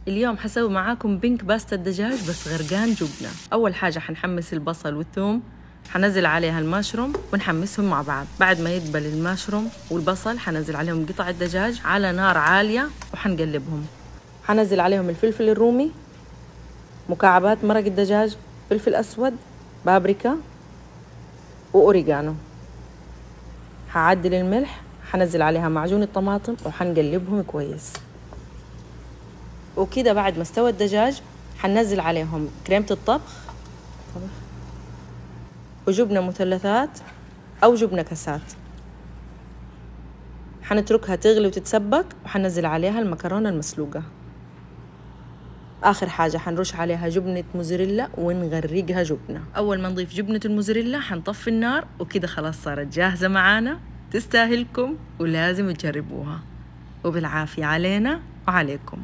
اليوم حسوي معاكم بينك باستا الدجاج بس غرقان جبنة. أول حاجة حنحمس البصل والثوم، حنزل عليها المشروم ونحمسهم مع بعض. بعد ما يدبل المشروم والبصل حنزل عليهم قطع الدجاج على نار عالية وحنقلبهم. حنزل عليهم الفلفل الرومي، مكعبات مرق الدجاج، فلفل أسود، بابريكا وأوريغانو. حعدل الملح، حنزل عليها معجون الطماطم وحنقلبهم كويس. وكده بعد ما استوى الدجاج حننزل عليهم كريمة الطبخ وجبنة مثلثات أو جبنة كاسات. حنتركها تغلي وتتسبك وحننزل عليها المكرونة المسلوقة. آخر حاجة حنرش عليها جبنة موزاريلا ونغرقها جبنة. أول ما نضيف جبنة الموزاريلا حنطفي النار، وكده خلاص صارت جاهزة معانا. تستاهلكم ولازم تجربوها، وبالعافية علينا وعليكم.